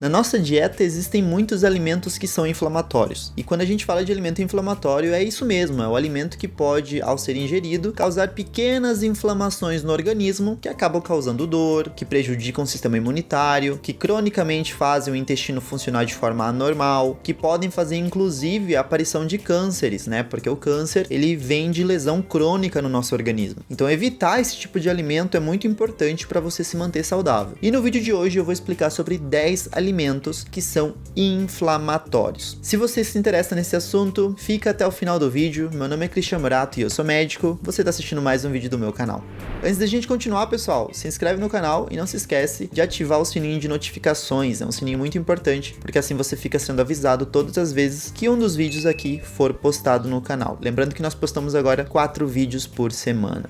Na nossa dieta existem muitos alimentos que são inflamatórios. E quando a gente fala de alimento inflamatório, é isso mesmo, é o alimento que pode, ao ser ingerido, causar pequenas inflamações no organismo que acabam causando dor, que prejudicam o sistema imunitário, que cronicamente fazem o intestino funcionar de forma anormal, que podem fazer inclusive a aparição de cânceres, né? Porque o câncer, ele vem de lesão crônica no nosso organismo. Então evitar esse tipo de alimento é muito importante para você se manter saudável. E no vídeo de hoje eu vou explicar sobre 10 alimentos que são inflamatórios. Se você se interessa nesse assunto, fica até o final do vídeo. Meu nome é Cristian Morato e eu sou médico. Você está assistindo mais um vídeo do meu canal. Antes da gente continuar, pessoal, se inscreve no canal e não se esquece de ativar o sininho de notificações. É um sininho muito importante, porque assim você fica sendo avisado todas as vezes que um dos vídeos aqui for postado no canal. Lembrando que nós postamos agora 4 vídeos por semana.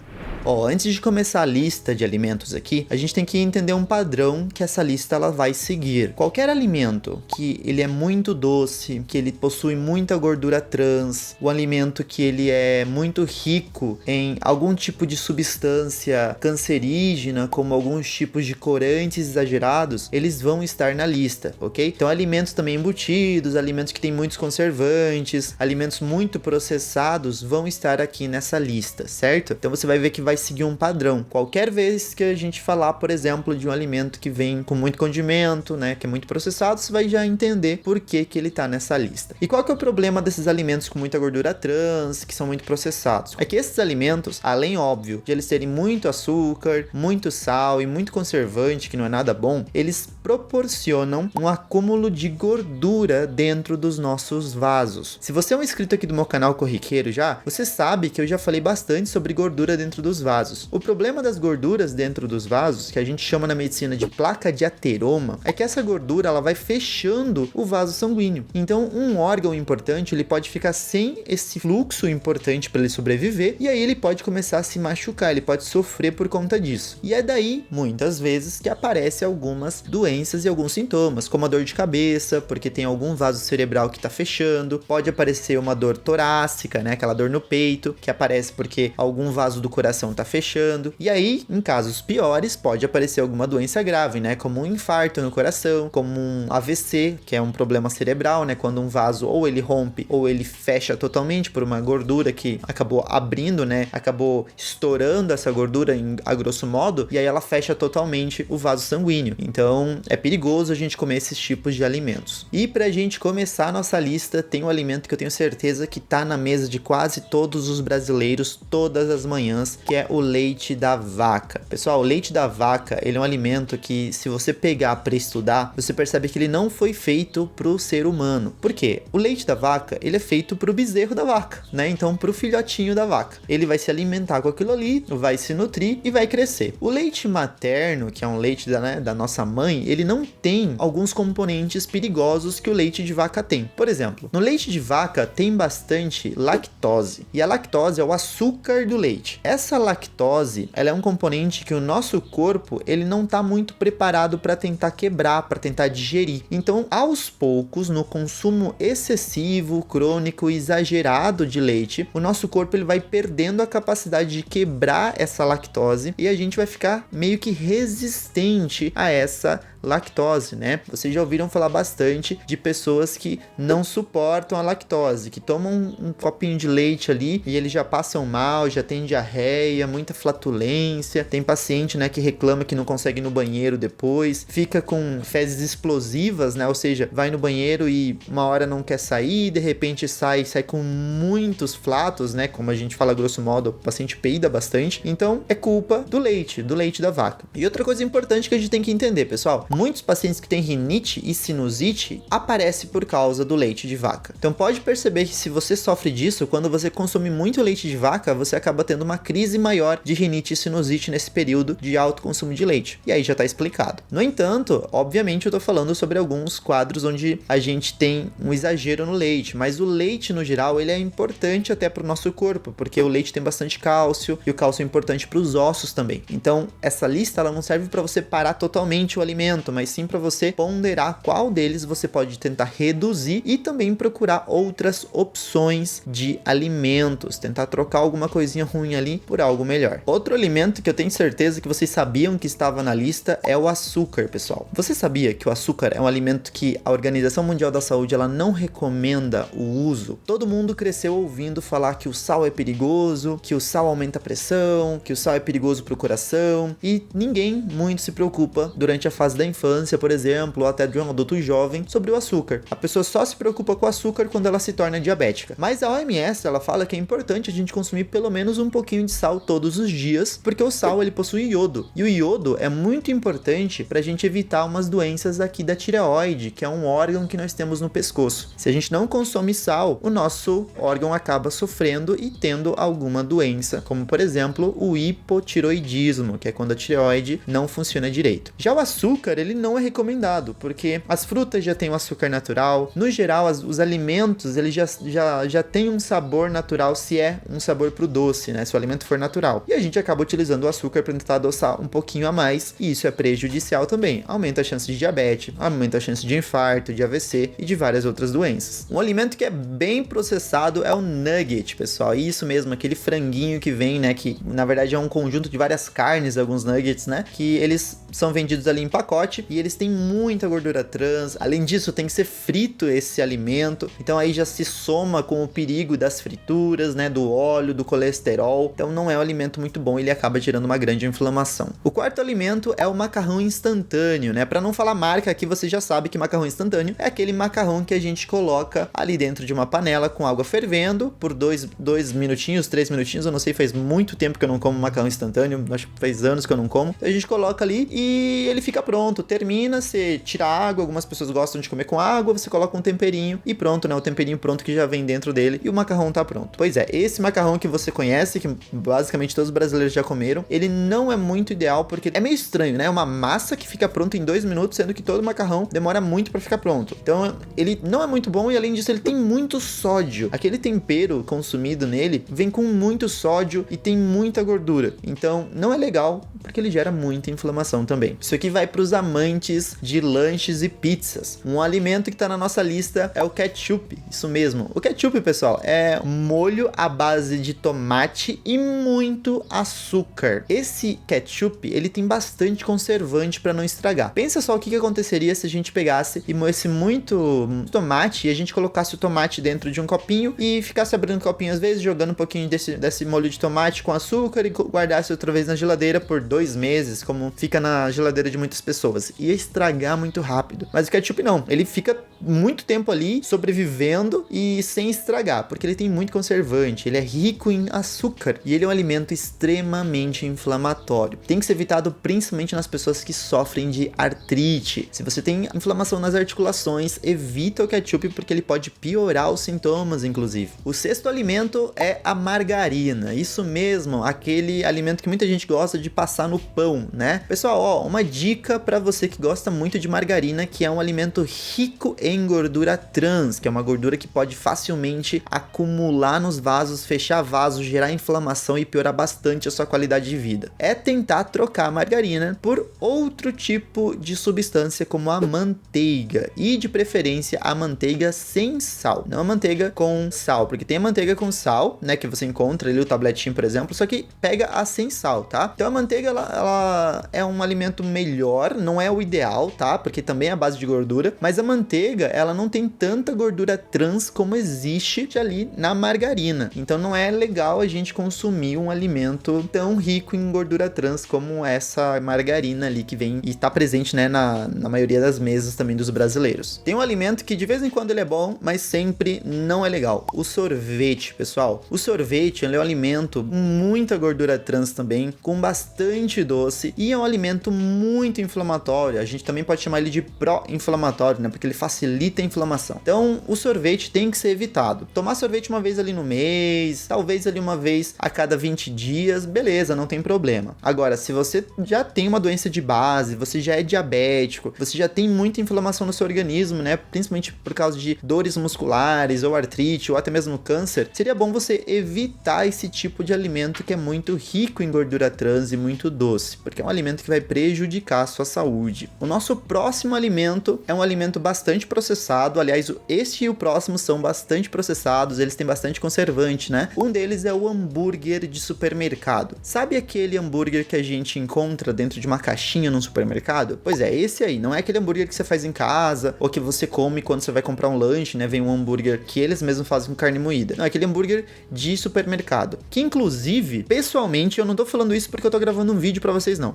Antes de começar a lista de alimentos aqui, a gente tem que entender um padrão que essa lista ela vai seguir. Qualquer alimento que ele é muito doce, que ele possui muita gordura trans, o alimento que ele é muito rico em algum tipo de substância cancerígena, como alguns tipos de corantes exagerados, eles vão estar na lista, ok? Então alimentos também embutidos, alimentos que têm muitos conservantes, alimentos muito processados vão estar aqui nessa lista, certo? Então você vai ver que vai seguir um padrão. Qualquer vez que a gente falar, por exemplo, de um alimento que vem com muito condimento, né, que é muito processado, você vai já entender por que ele tá nessa lista. E qual que é o problema desses alimentos com muita gordura trans, que são muito processados? É que esses alimentos, além, óbvio, de eles terem muito açúcar, muito sal e muito conservante, que não é nada bom, eles proporcionam um acúmulo de gordura dentro dos nossos vasos. Se você é um inscrito aqui do meu canal corriqueiro já, você sabe que eu já falei bastante sobre gordura dentro dos vasos. O problema das gorduras dentro dos vasos, que a gente chama na medicina de placa de ateroma, é que essa gordura ela vai fechando o vaso sanguíneo. Então, um órgão importante ele pode ficar sem esse fluxo importante para ele sobreviver e aí ele pode começar a se machucar, ele pode sofrer por conta disso. E é daí, muitas vezes, que aparecem algumas doenças e alguns sintomas, como a dor de cabeça, porque tem algum vaso cerebral que está fechando, pode aparecer uma dor torácica, né, aquela dor no peito, que aparece porque algum vaso do coração tá fechando, e aí, em casos piores, pode aparecer alguma doença grave, né, como um infarto no coração, como um AVC, que é um problema cerebral, né, quando um vaso ou ele rompe ou ele fecha totalmente por uma gordura que acabou abrindo, né, acabou estourando essa gordura a grosso modo, e aí ela fecha totalmente o vaso sanguíneo. Então, é perigoso a gente comer esses tipos de alimentos. E pra gente começar a nossa lista, tem um alimento que eu tenho certeza que tá na mesa de quase todos os brasileiros todas as manhãs, que é o leite da vaca. Pessoal, o leite da vaca, ele é um alimento que, se você pegar para estudar, você percebe que ele não foi feito para o ser humano. Por quê? O leite da vaca, ele é feito para o bezerro da vaca, né? Então, para o filhotinho da vaca. Ele vai se alimentar com aquilo ali, vai se nutrir e vai crescer. O leite materno, que é um leite da nossa mãe, ele não tem alguns componentes perigosos que o leite de vaca tem. Por exemplo, no leite de vaca tem bastante lactose. E a lactose é o açúcar do leite. Essa lactose, ela é um componente que o nosso corpo, ele não está muito preparado para tentar quebrar, para tentar digerir. Então, aos poucos, no consumo excessivo, crônico e exagerado de leite, o nosso corpo ele vai perdendo a capacidade de quebrar essa lactose e a gente vai ficar meio que resistente a essa lactose, né? Vocês já ouviram falar bastante de pessoas que não suportam a lactose, que tomam um copinho de leite ali e eles já passam mal, já tem diarreia, muita flatulência. Tem paciente, né, que reclama que não consegue ir no banheiro depois, fica com fezes explosivas, né? Ou seja, vai no banheiro e uma hora não quer sair, de repente sai com muitos flatos, né? Como a gente fala grosso modo, o paciente peida bastante. Então, é culpa do leite da vaca. E outra coisa importante que a gente tem que entender, pessoal, muitos pacientes que têm rinite e sinusite aparece por causa do leite de vaca. Então pode perceber que se você sofre disso, quando você consome muito leite de vaca, você acaba tendo uma crise maior de rinite e sinusite nesse período de alto consumo de leite. E aí já tá explicado. No entanto, obviamente eu tô falando sobre alguns quadros onde a gente tem um exagero no leite, mas o leite no geral ele é importante até pro nosso corpo, porque o leite tem bastante cálcio e o cálcio é importante para os ossos também. Então essa lista ela não serve para você parar totalmente o alimento, alimento, mas sim para você ponderar qual deles você pode tentar reduzir e também procurar outras opções de alimentos, tentar trocar alguma coisinha ruim ali por algo melhor. Outro alimento que eu tenho certeza que vocês sabiam que estava na lista é o açúcar, pessoal. Você sabia que o açúcar é um alimento que a Organização Mundial da Saúde ela não recomenda o uso? Todo mundo cresceu ouvindo falar que o sal é perigoso, que o sal aumenta a pressão, que o sal é perigoso para o coração, e ninguém muito se preocupa durante a fase da infância, por exemplo, ou até de um adulto jovem, sobre o açúcar. A pessoa só se preocupa com o açúcar quando ela se torna diabética. Mas a OMS, ela fala que é importante a gente consumir pelo menos um pouquinho de sal todos os dias, porque o sal ele possui iodo. E o iodo é muito importante para a gente evitar umas doenças aqui da tireoide, que é um órgão que nós temos no pescoço. Se a gente não consome sal, o nosso órgão acaba sofrendo e tendo alguma doença, como por exemplo o hipotiroidismo, que é quando a tireoide não funciona direito. Já o açúcar, ele não é recomendado, porque as frutas já têm o açúcar natural. No geral, os alimentos, eles já têm um sabor natural, se é um sabor pro doce, né? Se o alimento for natural. E a gente acaba utilizando o açúcar para tentar adoçar um pouquinho a mais, e isso é prejudicial também. Aumenta a chance de diabetes, aumenta a chance de infarto, de AVC e de várias outras doenças. Um alimento que é bem processado é o nugget, pessoal. Isso mesmo, aquele franguinho que vem, né? Que na verdade é um conjunto de várias carnes, alguns nuggets, né? Que eles são vendidos ali em pacote e eles têm muita gordura trans. Além disso, tem que ser frito esse alimento. Então aí já se soma com o perigo das frituras, né? Do óleo, do colesterol. Então não é um alimento muito bom, ele acaba gerando uma grande inflamação. O quarto alimento é o macarrão instantâneo, né? Para não falar marca aqui, você já sabe que macarrão instantâneo é aquele macarrão que a gente coloca ali dentro de uma panela com água fervendo por 2 minutinhos, 3 minutinhos, eu não sei, faz muito tempo que eu não como macarrão instantâneo, acho que faz anos que eu não como. A gente coloca ali e ele fica pronto, termina, você tira a água, algumas pessoas gostam de comer com água, você coloca um temperinho e pronto, né? O temperinho pronto que já vem dentro dele e o macarrão tá pronto. Pois é, esse macarrão que você conhece, que basicamente todos os brasileiros já comeram, ele não é muito ideal porque é meio estranho, né? É uma massa que fica pronta em 2 minutos, sendo que todo macarrão demora muito para ficar pronto. Então ele não é muito bom e além disso ele tem muito sódio. Aquele tempero consumido nele vem com muito sódio e tem muita gordura. Então não é legal porque ele gera muita inflamação também. Isso aqui vai para os amantes de lanches e pizzas. Um alimento que está na nossa lista é o ketchup. Isso mesmo. O ketchup, pessoal, é molho à base de tomate e muito açúcar. Esse ketchup, ele tem bastante conservante para não estragar. Pensa só o que aconteceria se a gente pegasse e moesse muito tomate e a gente colocasse o tomate dentro de um copinho e ficasse abrindo o copinho às vezes, jogando um pouquinho desse molho de tomate com açúcar e guardasse outra vez na geladeira por 2 meses, como fica na geladeira de muitas pessoas. Ia estragar muito rápido. Mas o ketchup não. Ele fica muito tempo ali sobrevivendo e sem estragar, porque ele tem muito conservante, ele é rico em açúcar e ele é um alimento extremamente inflamatório. Tem que ser evitado principalmente nas pessoas que sofrem de artrite. Se você tem inflamação nas articulações, evita o ketchup porque ele pode piorar os sintomas, inclusive. O sexto alimento é a margarina. Isso mesmo, aquele alimento que muita gente gosta de passar no pão, né? Pessoal, ó, uma dica para você que gosta muito de margarina, que é um alimento rico em gordura trans, que é uma gordura que pode facilmente acumular nos vasos, fechar vasos, gerar inflamação e piorar bastante a sua qualidade de vida. É tentar trocar a margarina por outro tipo de substância, como a manteiga, e de preferência a manteiga sem sal, não a manteiga com sal, porque tem a manteiga com sal, né, que você encontra ali o tabletinho, por exemplo, só que pega a sem sal, tá? Então a manteiga, ela é um alimento melhor, não é o ideal, tá? Porque também é a base de gordura, mas a manteiga, ela não tem tanta gordura trans como existe ali na margarina. Então não é legal a gente consumir um alimento tão rico em gordura trans como essa margarina ali que vem e está presente, né, na maioria das mesas também dos brasileiros. Tem um alimento que de vez em quando ele é bom, mas sempre não é legal. O sorvete, pessoal. O sorvete, ele é um alimento com muita gordura trans também, com bastante doce e é um alimento muito inflamatório. A gente também pode chamar ele de pró-inflamatório, né, porque ele facilita a inflamação. Então, o sorvete tem que ser evitado. Tomar sorvete uma vez ali no mês, talvez ali uma vez a cada 20 dias, beleza, não tem problema. Agora, se você já tem uma doença de base, você já é diabético, você já tem muita inflamação no seu organismo, né, principalmente por causa de dores musculares ou artrite ou até mesmo câncer, seria bom você evitar esse tipo de alimento que é muito rico em gordura trans e muito doce, porque é um alimento que vai prejudicar a sua saúde. saúde. O nosso próximo alimento é um alimento bastante processado, aliás, este e o próximo são bastante processados, eles têm bastante conservante, né? Um deles é o hambúrguer de supermercado. Sabe aquele hambúrguer que a gente encontra dentro de uma caixinha num supermercado? Pois é, esse aí, não é aquele hambúrguer que você faz em casa, ou que você come quando você vai comprar um lanche, né? Vem um hambúrguer que eles mesmos fazem com carne moída. Não, é aquele hambúrguer de supermercado. Que inclusive, pessoalmente, eu não tô falando isso porque eu tô gravando um vídeo pra vocês, não.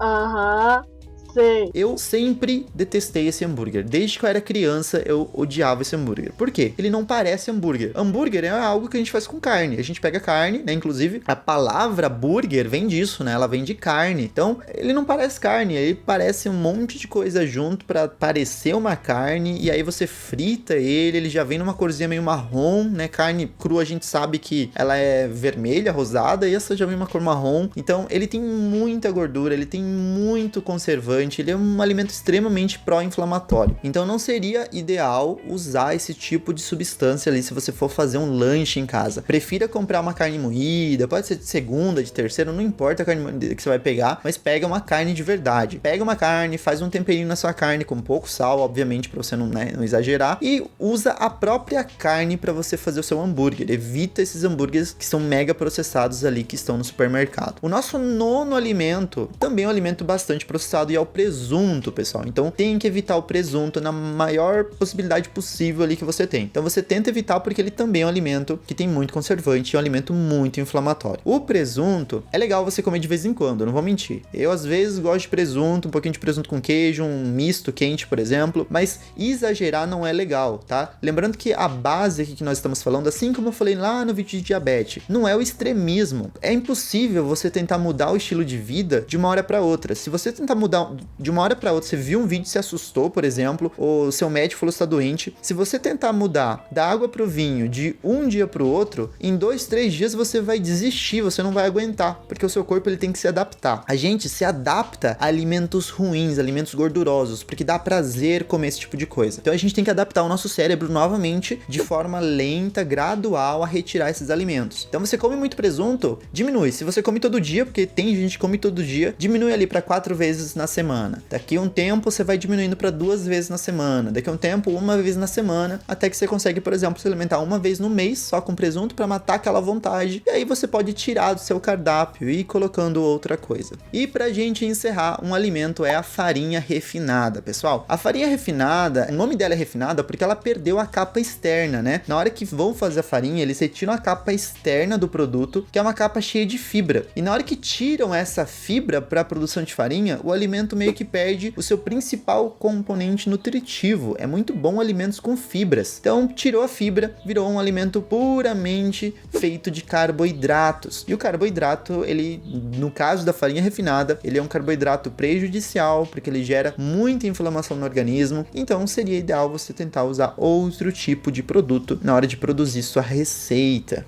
Sei. Eu sempre detestei esse hambúrguer. Desde que eu era criança, eu odiava esse hambúrguer. Por quê? Ele não parece hambúrguer. Hambúrguer é algo que a gente faz com carne. A gente pega carne, né? Inclusive, a palavra burger vem disso, né? Ela vem de carne. Então, ele não parece carne. Ele parece um monte de coisa junto pra parecer uma carne. E aí você frita ele já vem numa corzinha meio marrom, né? Carne crua a gente sabe que ela é vermelha, rosada. E essa já vem uma cor marrom. Então, ele tem muita gordura, ele tem muito conservante. Ele é um alimento extremamente pró-inflamatório. Então não seria ideal usar esse tipo de substância ali se você for fazer um lanche em casa. Prefira comprar uma carne moída, pode ser de segunda, de terceira, não importa a carne moída que você vai pegar, mas pega uma carne de verdade. Pega uma carne, faz um temperinho na sua carne com pouco sal, obviamente, para você não exagerar, e usa a própria carne para você fazer o seu hambúrguer. Evita esses hambúrgueres que são mega processados ali que estão no supermercado. O nosso nono alimento também é um alimento bastante processado e é o presunto, pessoal. Então tem que evitar o presunto na maior possibilidade possível ali que você tem. Então você tenta evitar porque ele também é um alimento que tem muito conservante e é um alimento muito inflamatório. O presunto é legal você comer de vez em quando, não vou mentir. Eu às vezes gosto de presunto, um pouquinho de presunto com queijo, um misto quente, por exemplo, mas exagerar não é legal, tá? Lembrando que a base aqui que nós estamos falando, assim como eu falei lá no vídeo de diabetes, não é o extremismo. É impossível você tentar mudar o estilo de vida de uma hora para outra. Se você tentar mudar de uma hora para outra, você viu um vídeo e se assustou, por exemplo, ou seu médico falou que está doente, se você tentar mudar da água pro vinho de um dia pro outro, em 2, 3 dias você vai desistir, você não vai aguentar, porque o seu corpo ele tem que se adaptar. A gente se adapta a alimentos ruins, alimentos gordurosos, porque dá prazer comer esse tipo de coisa. Então a gente tem que adaptar o nosso cérebro novamente de forma lenta, gradual a retirar esses alimentos. Então você come muito presunto, diminui. Se você come todo dia, porque tem gente que come todo dia, diminui ali para 4 vezes na semana. Daqui a um tempo você vai diminuindo para 2 vezes na semana. Daqui a um tempo, 1 vez na semana, até que você consegue, por exemplo, se alimentar 1 vez no mês só com presunto para matar aquela vontade. E aí você pode tirar do seu cardápio e ir colocando outra coisa. E pra gente encerrar, um alimento é a farinha refinada, pessoal. A farinha refinada, o nome dela é refinada porque ela perdeu a capa externa, né? Na hora que vão fazer a farinha, eles retiram a capa externa do produto, que é uma capa cheia de fibra. E na hora que tiram essa fibra para a produção de farinha, o alimento meio que perde o seu principal componente nutritivo. É muito bom alimentos com fibras. Então, tirou a fibra, virou um alimento puramente feito de carboidratos. E o carboidrato, ele, no caso da farinha refinada, ele é um carboidrato prejudicial, porque ele gera muita inflamação no organismo. Então, seria ideal você tentar usar outro tipo de produto na hora de produzir sua receita.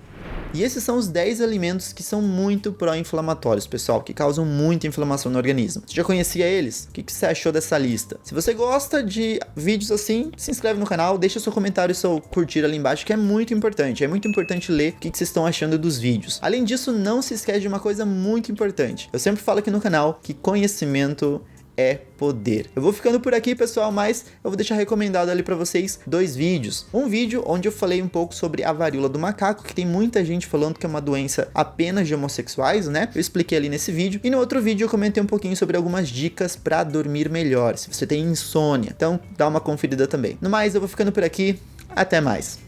E esses são os 10 alimentos que são muito pró-inflamatórios, pessoal, que causam muita inflamação no organismo. Você já conhecia eles? O que você achou dessa lista? Se você gosta de vídeos assim, se inscreve no canal, deixa seu comentário e seu curtir ali embaixo, que é muito importante. É muito importante ler o que vocês estão achando dos vídeos. Além disso, não se esquece de uma coisa muito importante. Eu sempre falo aqui no canal que conhecimento é poder. Eu vou ficando por aqui, pessoal, mas eu vou deixar recomendado ali pra vocês 2 vídeos. Um vídeo onde eu falei um pouco sobre a varíola do macaco, que tem muita gente falando que é uma doença apenas de homossexuais, né? Eu expliquei ali nesse vídeo. E no outro vídeo eu comentei um pouquinho sobre algumas dicas pra dormir melhor, se você tem insônia. Então, dá uma conferida também. No mais, eu vou ficando por aqui. Até mais.